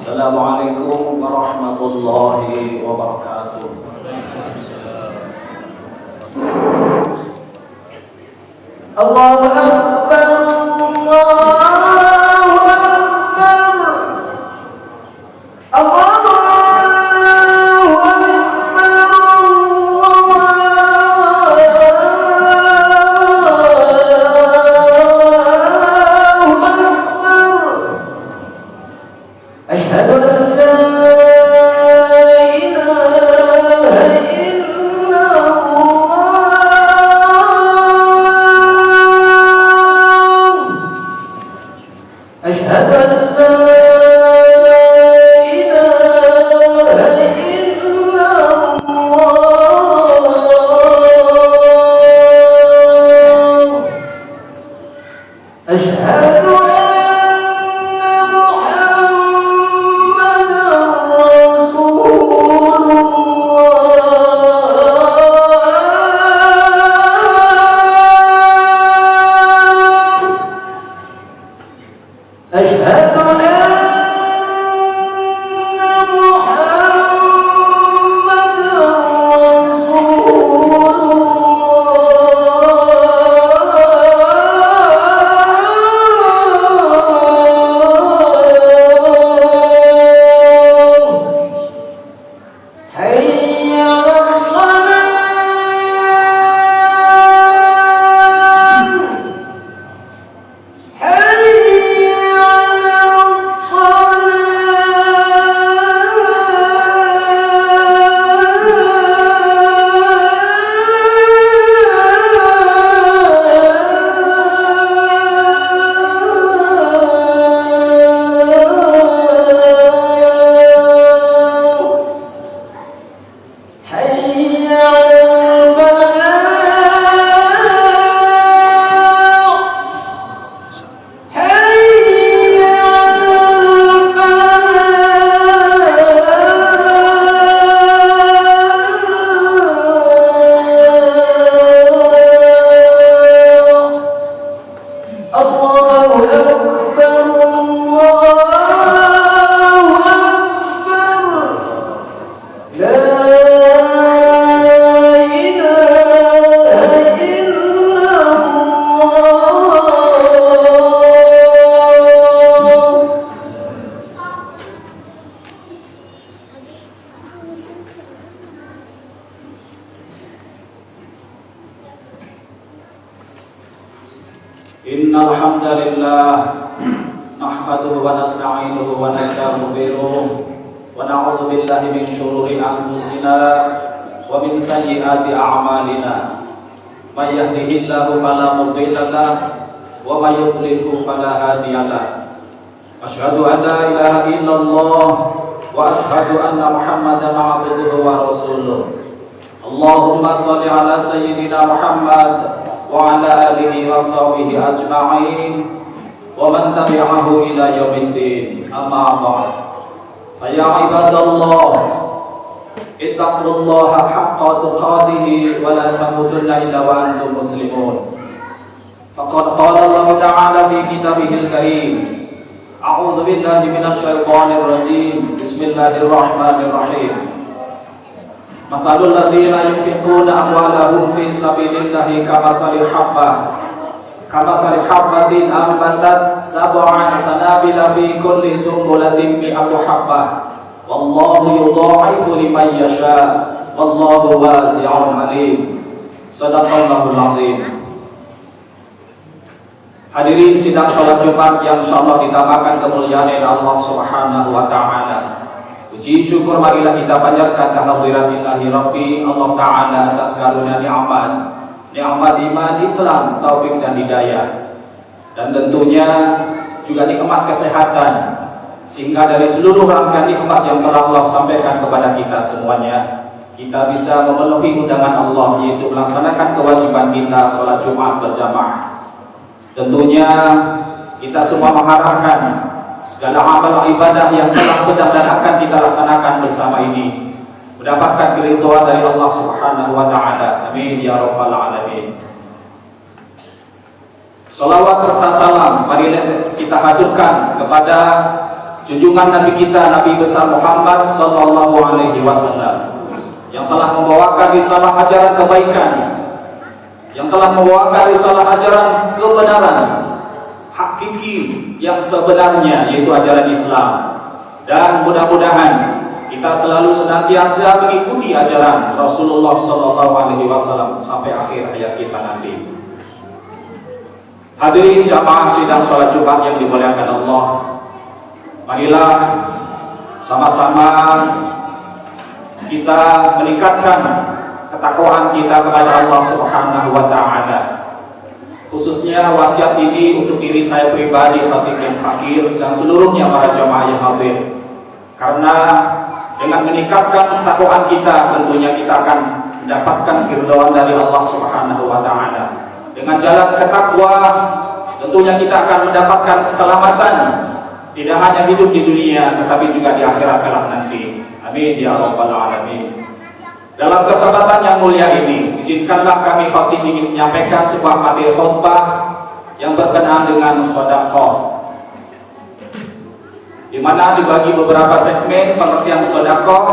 Assalamualaikum warahmatullahi wabarakatuh. Allahu Akbar, Allahu Akbar, Allahu Innal hamdalillah nahmaduhu wa nasta'inuhu wa nastaghfiruh wa na'udzu billahi min shururi anfusina wa min sayyiati a'malina. May yahdihillahu fala mudilla lahu wa may yudlilhu fala hadiya lahu. Asyhadu an la ilaha illallah wa asyhadu anna Muhammadan 'abduhu wa rasuluh. Allahumma shalli ala sayyidina Muhammad wa ala alihi wa sahbihi ajma'in wa man tabi'ahu ila yaumiddin. Amma ba'd. Fa ya ibadallah, ittaqullaha haqqa tuqatih wa la tamutunna illa wa antum muslimun. Faqad qala Allah ta'ala fi kitabihil karim, a'udzu billahi minasy syaithanir rajim. Bismillahirrahmanirrahim. Mathalul ladzina yunfiquna amwalahum fi sabilillahi kamathali habbatin ambatat sab'a sanabila fi kulli sunbulatin mi'atu habbah wallahu yudha'ifu liman yasha wallahu wasi'un 'alim. Shadaqallahul 'azim. Hadirin sidang salat Jumat yang insyaallah ditambahkan kemuliaan oleh Allah Subhanahu wa taala. Puji syukur marilah kita panjatkan kehadirat-Ilahi Rabbi Allah Ta'ala atas karunia nikmat iman, Islam, taufik dan hidayah, dan tentunya juga nikmat kesehatan, sehingga dari seluruh rangkaian nikmat yang telah Allah sampaikan kepada kita semuanya, kita bisa memenuhi undangan Allah, yaitu melaksanakan kewajiban kita sholat Jumat berjamaah. Tentunya kita semua mengharapkan segala amal ibadah yang telah sedang dan akan kita laksanakan bersama ini mendapatkan keridhaan dari Allah Subhanahu wa taala. Amin ya rabbal alamin. Salawat serta salam marilah kita haturkan kepada junjungan Nabi kita, Nabi besar Muhammad sallallahu alaihi wasallam, yang telah membawakan risalah ajaran kebaikan, yang telah membawakan risalah ajaran kebenaran hakiki yang sebenarnya, yaitu ajaran Islam. Dan mudah-mudahan kita selalu senantiasa mengikuti ajaran Rasulullah sallallahu alaihi wasallam sampai akhir hayat kita nanti. Hadirin jamaah sidang salat Jumat yang dimuliakan Allah, marilah sama-sama kita meningkatkan ketakwaan kita kepada Allah Subhanahu wa taala. Khususnya wasiat ini untuk diri saya pribadi, khatib yang fakir, dan seluruhnya para jamaah yang hadir. Karena dengan meningkatkan ketakwaan kita, tentunya kita akan mendapatkan keridhaan dari Allah Subhanahu wa taala. Dengan jalan bertakwa, tentunya kita akan mendapatkan keselamatan, tidak hanya hidup di dunia, tetapi juga di akhirat kelak nanti. Amin ya rabbal alamin. Dalam kesempatan yang mulia ini, izinkanlah kami khatib ingin menyampaikan sebuah materi khutbah yang berkenaan dengan sedekah, di mana dibagi beberapa segmen pengertian sedekah,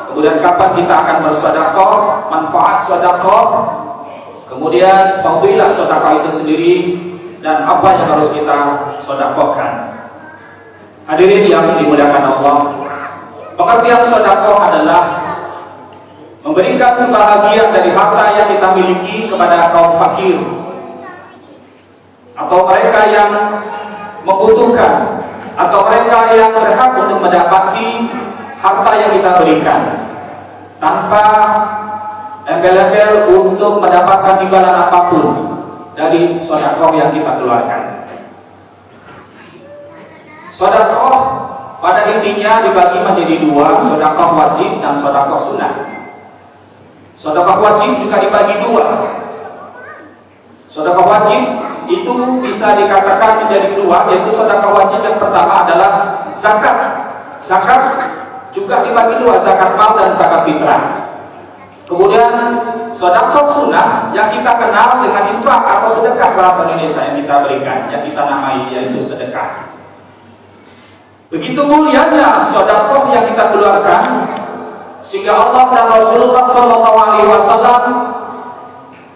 kemudian kapan kita akan bersedekah, manfaat sedekah, kemudian fadilah sedekah itu sendiri, dan apa yang harus kita sedekahkan. Hadirin yang dimuliakan Allah, pengertian sedekah adalah memberikan sebahagian dari harta yang kita miliki kepada kaum fakir atau mereka yang membutuhkan, atau mereka yang berhak untuk mendapati harta yang kita berikan, tanpa embel-embel untuk mendapatkan imbalan apapun dari sedekah yang kita keluarkan. Sedekah pada intinya dibagi menjadi dua, sedekah wajib dan sedekah sunnah. Sedekah wajib juga dibagi dua. Sedekah wajib itu bisa dikatakan menjadi dua, yaitu sedekah wajib yang pertama adalah zakat. Zakat juga dibagi dua, zakat mal dan zakat fitrah. Kemudian sedekah sunnah yang kita kenal dengan infak atau sedekah bahasa Indonesia yang kita berikan, yang kita namai yaitu sedekah. Begitu mulianya sedekah yang kita keluarkan, sehingga Allah dan Rasulullah SAW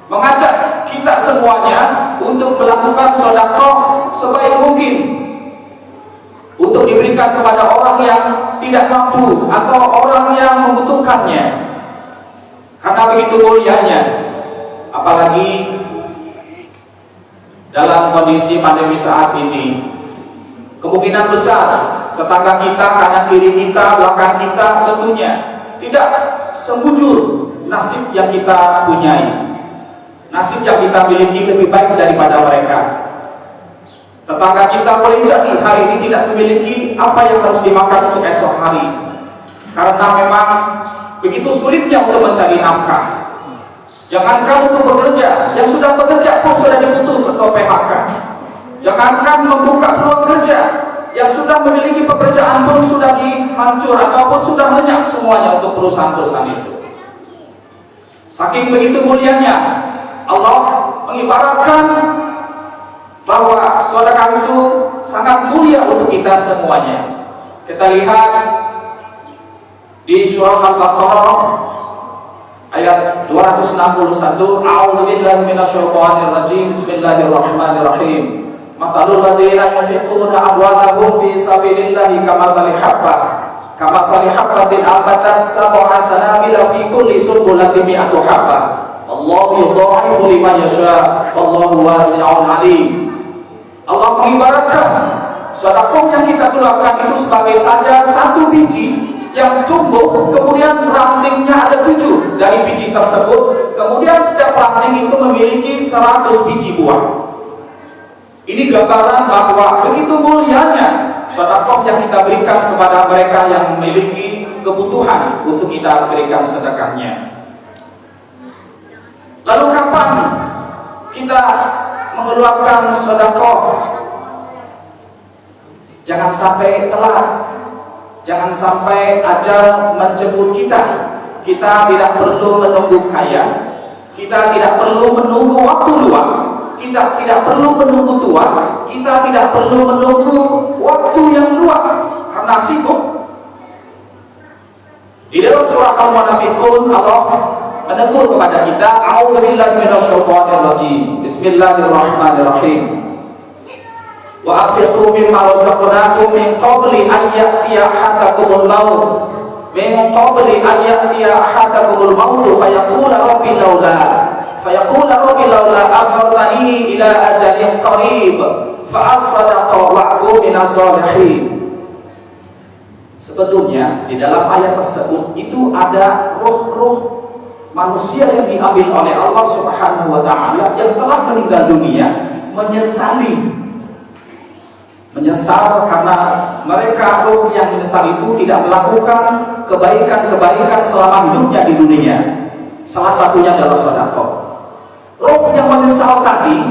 mengajak kita semuanya untuk melakukan sedekah sebaik mungkin, untuk diberikan kepada orang yang tidak mampu atau orang yang membutuhkannya. Karena begitu mulianya, apalagi dalam kondisi pandemi saat ini, kemungkinan besar tetangga kita, kanan kiri kita, belakang kita tentunya tidak semujur nasib yang kita punyai. Nasib yang kita miliki lebih baik daripada mereka. Tetangga kita boleh jadi hari ini tidak memiliki apa yang harus dimakan untuk esok hari, karena memang begitu sulitnya untuk mencari nafkah. Jangankan untuk bekerja, yang sudah bekerja pun sudah diputus atau PHK. Jangankan membuka peluang kerja, yang sudah memiliki pekerjaan pun sudah dihancur ataupun sudah lenyap semuanya untuk perusahaan-perusahaan itu. Saking begitu mulianya, Allah mengibaratkan bahwa sedekah itu sangat mulia untuk kita semuanya. Kita lihat di surah Al-Baqarah ayat 261, A'udzubillahi minasyaitonir rajim, Bismillahirrahmanirrahim. Matalul ladzina yunfiquna amwalahum fi sabilillahi kamathali habbatin ambatat sab'a sanabila fi kulli sunbulatin mi'atu habbah. Allahu yudha'ifu liman yasha, wallahu wasi'un 'alim. Allah mengibaratkan sedekah yang kita keluarkan itu sebagai saja satu biji yang tumbuh, kemudian rantingnya ada 7 dari biji tersebut, kemudian setiap ranting itu memiliki 100 biji buah. Ini gambaran bahwa begitu mulianya sedekah yang kita berikan kepada mereka yang memiliki kebutuhan untuk kita berikan sedekahnya. Lalu kapan kita mengeluarkan sedekah? Jangan sampai telat, jangan sampai ajal menjemput kita. Kita tidak perlu menunggu kaya, kita tidak perlu menunggu waktu luang, kita tidak perlu menunggu tua, kita tidak perlu menunggu waktu yang luang. Karena nasibuk. Di dalam surah Al-Munafiqun Allah menegur kepada kita, a'udzubillahi minasyaitonirrajim. Bismillahirrahmanirrahim. Wa anfiqu mimma razaqnakum min qabli an ya'tiya ahadakumul maut. Min qabli an ya'tiya ahadakumul maut fayaqula rabbi laula akhartani ila ajalin qarib fa as-sadaqa wa aku minas shalihin. Sebetulnya di dalam ayat tersebut itu ada roh-roh manusia yang diambil oleh Allah Subhanahu wa taala yang telah meninggal dunia, menyesal karena mereka roh yang menyesal itu tidak melakukan kebaikan-kebaikan selama hidupnya di dunia. Salah satunya adalah sedekah. Roh yang menyesal tadi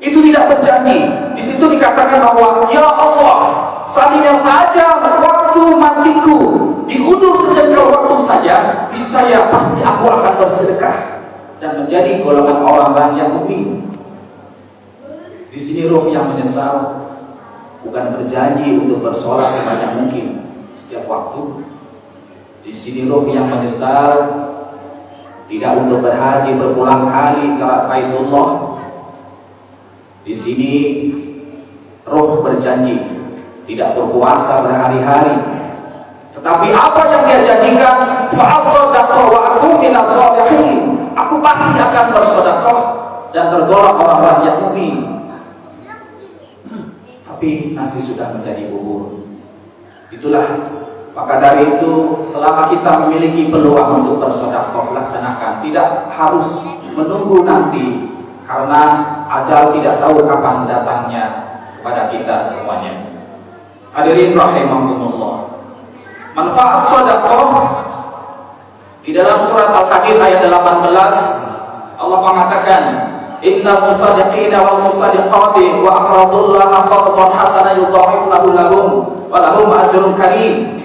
itu tidak berjanji. Di situ dikatakan bahwa ya Allah, seandainya saja waktu matiku diundur sejengkal waktu saja, niscaya pasti aku akan bersedekah dan menjadi golongan orang-orang yang mukmin. Di sini roh yang menyesal bukan berjanji untuk bersolat sebanyak mungkin setiap waktu. Di sini roh yang menyesal tidak untuk berhaji berulang kali ke Baitullah. Di sini roh berjanji tidak berpuasa berhari-hari, tetapi apa yang dia janjikan, fa'as-sadaqah wa aku minas shalihin, aku pasti akan bersedekah dan tergolong orang-orang yang mukmin. Tapi nasi sudah menjadi bubur. Itulah, maka dari itu selama kita memiliki peluang untuk bersedekah, laksanakan. Tidak harus menunggu nanti, karena ajal tidak tahu kapan datangnya kepada kita semuanya. Hadirin rahimakumullah. Manfaat sedekah di dalam surat Al-Hadid ayat 18 Allah mengatakan, innal musaddiqina wal musaddiqati wa aqradullaha qardan hasanan yudha'if lahum wa lahum ajrun karim.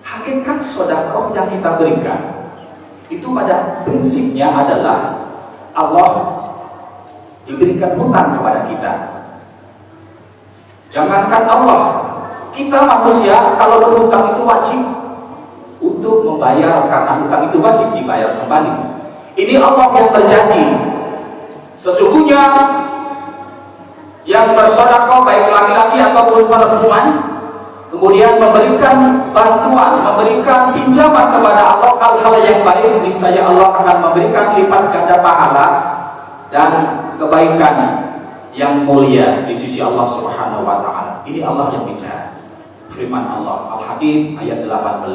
Hakikat sedekah yang kita berikan itu pada prinsipnya adalah Allah diberikan hutang kepada kita. Jangankan Allah, kita manusia kalau berhutang itu wajib untuk membayar, karena hutang itu wajib dibayar kembali. Ini Allah yang berjanji, sesungguhnya yang bersedekah baik laki-laki ataupun perempuan, kemudian memberikan bantuan, memberikan pinjaman kepada Allah hal-hal yang baik, niscaya Allah akan memberikan lipat ganda pahala dan kebaikan yang mulia di sisi Allah Subhanahu wa taala. Ini Allah yang bicara. Firman Allah Al-Hadid ayat 18.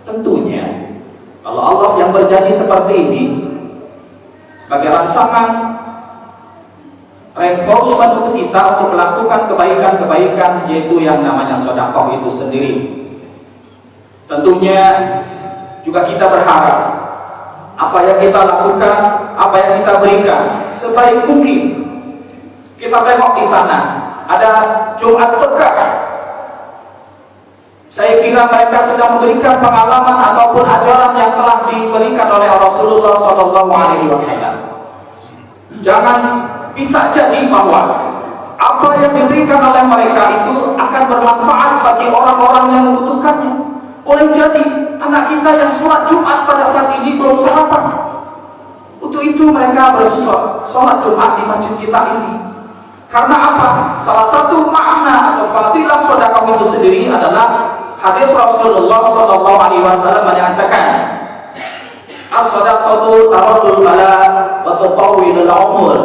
Tentunya kalau Allah yang berjanji seperti ini, sebagai rangsangan reinforcement untuk kita untuk melakukan kebaikan-kebaikan, yaitu yang namanya sedekah itu sendiri. Tentunya juga kita berharap apa yang kita lakukan, apa yang kita berikan sebaik mungkin. Kita tengok di sana ada Jumat Berkah. Saya kira mereka sedang memberikan pengalaman ataupun ajaran yang telah diberikan oleh Rasulullah SAW. Jangan bisa jadi bahwa apa yang diberikan oleh mereka itu akan bermanfaat bagi orang-orang yang membutuhkannya. Boleh jadi anak kita yang sholat Jumat pada saat ini belum sarapan. Untuk itu mereka bersolat Jumat di masjid kita ini. Karena apa? Salah satu makna atau fadilah sedekah itu sendiri adalah hadis Rasulullah SAW menyatakan, as-sadaqatu taradul bala wa tutawwilul umur.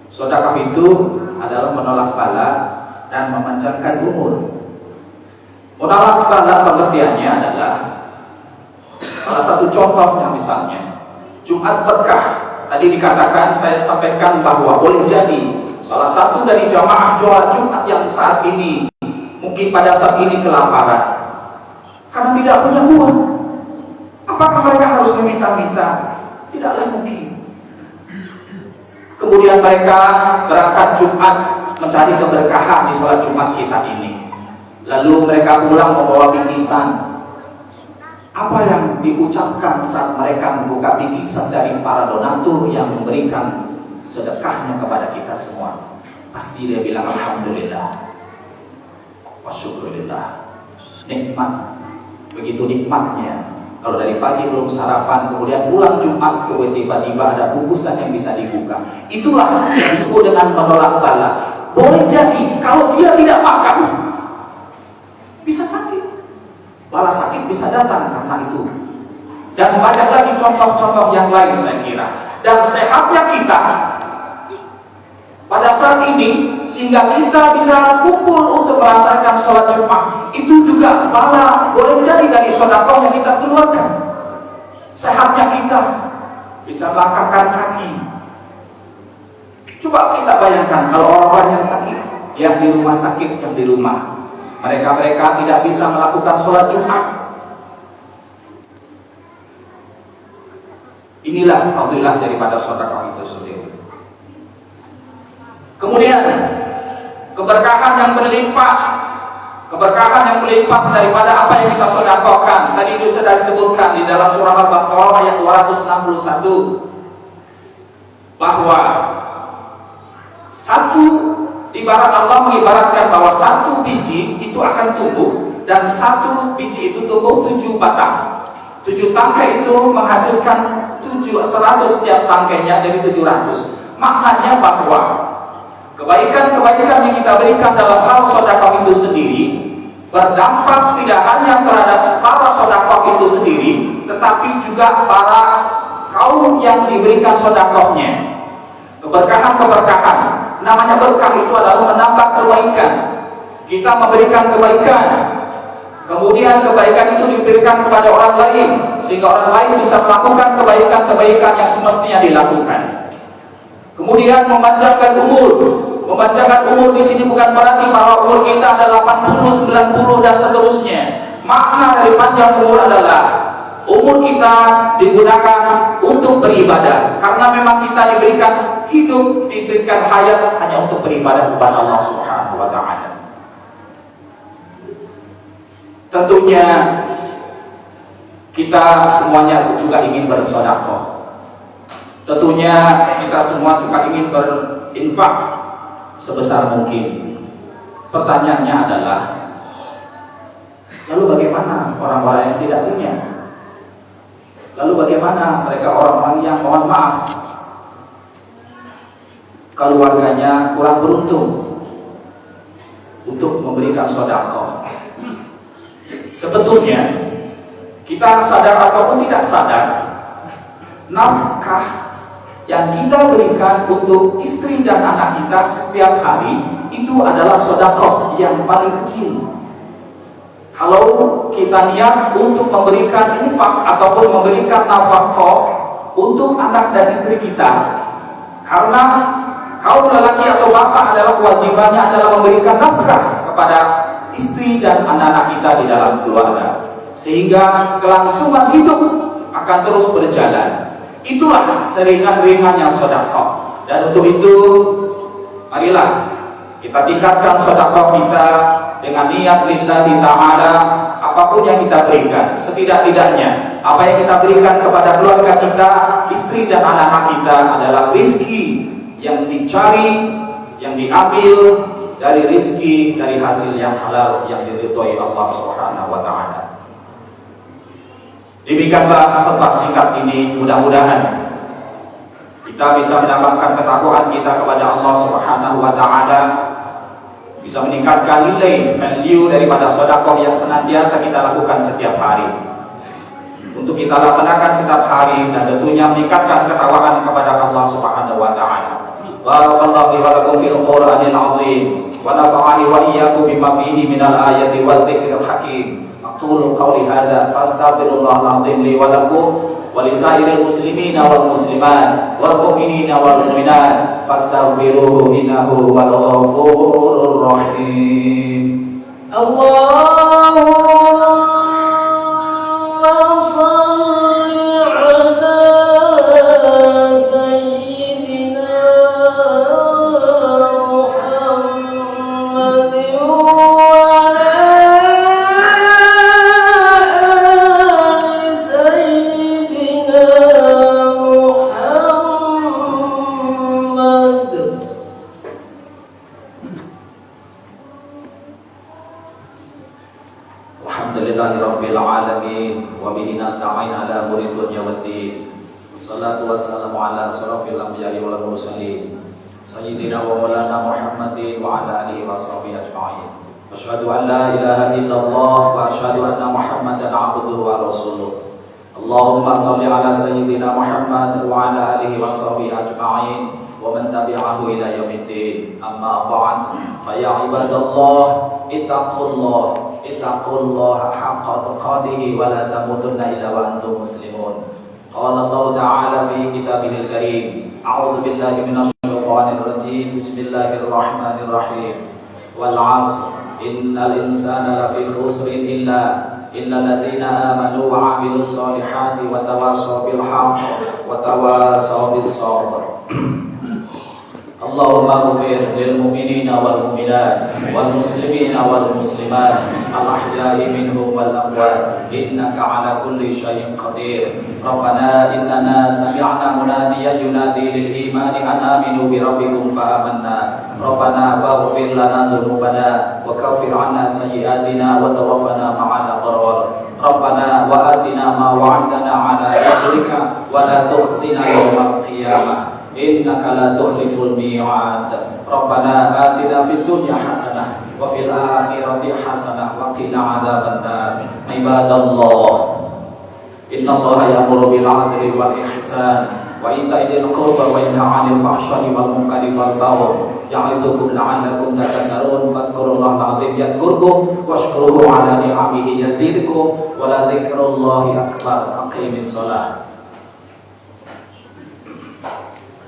Sedekah itu adalah menolak bala dan memanjangkan umur. Menolak bala pengertiannya adalah salah satu contohnya misalnya Jumat Berkah. Tadi dikatakan, saya sampaikan bahwa boleh jadi salah satu dari jamaah Jumat yang saat ini mungkin pada saat ini kelaparan karena tidak punya uang. Apakah mereka harus meminta-minta? Tidaklah mungkin. Kemudian mereka berangkat Jumat mencari keberkahan di sholat Jumat kita ini. Lalu mereka pulang membawa bingkisan. Apa yang diucapkan saat mereka membuka bingkisan dari para donatur yang memberikan sedekahnya kepada kita semua? Pasti dia bilang alhamdulillah. Wasyukurillah. Nikmat, begitu nikmatnya. Kalau dari pagi belum sarapan, kemudian pulang Jumat, tiba-tiba ada bungkusan yang bisa dibuka. Itulah yang disebut dengan menolak bala. Boleh jadi kalau dia tidak makan, bisa sakit. Bala sakit bisa datang karena itu. Dan banyak lagi contoh-contoh yang lain saya kira. Dan sehatnya kita pada saat ini, sehingga kita bisa kumpul untuk melaksanakan sholat Jumat, itu juga bala boleh jadi dari sedekah yang kita keluarkan. Sehatnya kita bisa melangkahkan kaki. Coba kita bayangkan kalau orang-orang yang sakit, yang di rumah sakit, yang di rumah, mereka tidak bisa melakukan sholat Jumat. Inilah fadilah daripada sedekah itu sendiri. Kemudian keberkahan yang berlimpah, daripada apa yang kita sedekahkan. Tadi itu sudah disebutkan di dalam surah Al-Baqarah ayat 261 bahwa satu ibarat Allah mengibaratkan bahwa satu biji itu akan tumbuh, dan satu biji itu tumbuh 7 batang. 7 tangkai itu menghasilkan 100 setiap tangkainya, dari 700. Maknanya bahwa kebaikan-kebaikan yang kita berikan dalam hal sedekah itu sendiri berdampak tidak hanya terhadap para sedekah itu sendiri, tetapi juga para kaum yang diberikan sedekahnya. Keberkahan, namanya berkah itu adalah menambah kebaikan. Kita memberikan kebaikan, kemudian kebaikan itu diberikan kepada orang lain, sehingga orang lain bisa melakukan kebaikan-kebaikan yang semestinya dilakukan. Kemudian memanjangkan umur di sini bukan berarti bahwa umur kita adalah 80, 90 dan seterusnya. Makna dari panjang umur adalah umur kita digunakan untuk beribadah, karena memang kita diberikan hidup, diberikan hayat hanya untuk beribadah kepada Allah Subhanahu wa taala. Tentunya kita semuanya juga ingin bersedekah. Tentunya kita semua juga ingin berinfak sebesar mungkin. Pertanyaannya adalah, lalu bagaimana orang-orang yang tidak punya? Lalu bagaimana mereka orang-orang yang mohon maaf, keluarganya kurang beruntung untuk memberikan sedekah? Sebetulnya kita sadar ataupun tidak sadar, nafkah yang kita berikan untuk istri dan anak kita setiap hari itu adalah sedekah yang paling kecil. Kalau kita niat untuk memberikan infak ataupun memberikan nafkah untuk anak dan istri kita, karena kaum lelaki atau bapak adalah kewajibannya adalah memberikan nafkah kepada istri dan anak-anak kita di dalam keluarga, sehingga kelangsungan hidup akan terus berjalan. Itulah seringan-ringannya sedekah. Dan untuk itu, marilah kita tingkatkan sedekah kita dengan niat lillahi ta'ala. Apapun yang kita berikan, setidak-tidaknya apa yang kita berikan kepada keluarga kita, istri dan anak-anak kita adalah rezeki yang dicari, yang diambil dari rezeki, dari hasil yang halal yang diridhoi Allah Subhanahu wa taala. Demikianlah khutbah singkat ini, mudah-mudahan kita bisa menambahkan ketakwaan kita kepada Allah Subhanahu wa taala, bisa meningkatkan nilai value daripada sedekah yang senantiasa kita lakukan setiap hari, untuk kita laksanakan setiap hari, dan tentunya meningkatkan ketakwaan kepada Allah Subhanahu wa taala. Barakallahu li wa lakum fil Qur'anil 'azim wa nafa'ani wa iyyakum bima fihi minal ayati wal dzikril hakim. Aqulu qawli hadza fastaghfirullahal 'azim li wa lakum wa li sa'iril muslimina wal muslimat wal mu'minina wal mu'minat fastaghfiruhu innahu huwal ghafurur rahim. Allahumma yaumiddin. Wassalatu wassalamu ala asyrafil anbiya'i wal mursalin sayyidina wa maulana Muhammadin wa ala alihi washabihi ajma'in. Asyhadu an la ilaha illallah wa asyhadu anna Muhammadan abduhu wa rasuluh. Allahumma shalli ala sayyidina Muhammad wa ala alihi washabihi ajma'in wa man tabi'ahu ila yaumiddin. Amma ba'd, fa ya ibadallah ittaqullaha haqqa tuqatih wa la tamutunna illa wa antum muslimun. Qala Allah ta'ala fi kitabihil karim, a'udzu billahi minasy syaithanir rajim. Bismillahirrahmanirrahim. Wal 'asr innal insana lafi khusrin illa alladziina aamanu wa 'amilus shalihati wa tawassaw bil haqqi wa tawassaw bis sabr. Allahumma ighfir lil mu'minina wal mu'minat wal muslimina wal muslimat al ahya'i minhum wal amwat innaka 'ala kulli syai'in qadir. Rabbana innana sami'na munadiyan yunadi lil imani an aminu bi rabbikum fa amanna. Rabbana faghfir lana dhunubana wa kaffir 'anna sayyi'atina wa tawaffana ma'al abrar. Rabbana wa atina ma wa'adtana 'ala rusulika wa la tukhzina yawmal qiyamah innaka la tukhliful mi'ad. Rabbana atina fid dunya hasanah wa fil akhirati hasanah wa qina adzabannar. Ibadallah, innallaha ya'muru bil 'adli wal ihsan wa ita'i dzil qurba wa yanha 'anil fahsya'i wal munkari wal baghi ya'idzukum la'allakum tadhakkarun. Fadhkurullaha 'azim yadhkurkum washkuruhu 'ala ni'amihi yazidkum wa la dzikrullahi akbar. Aqimis shalah.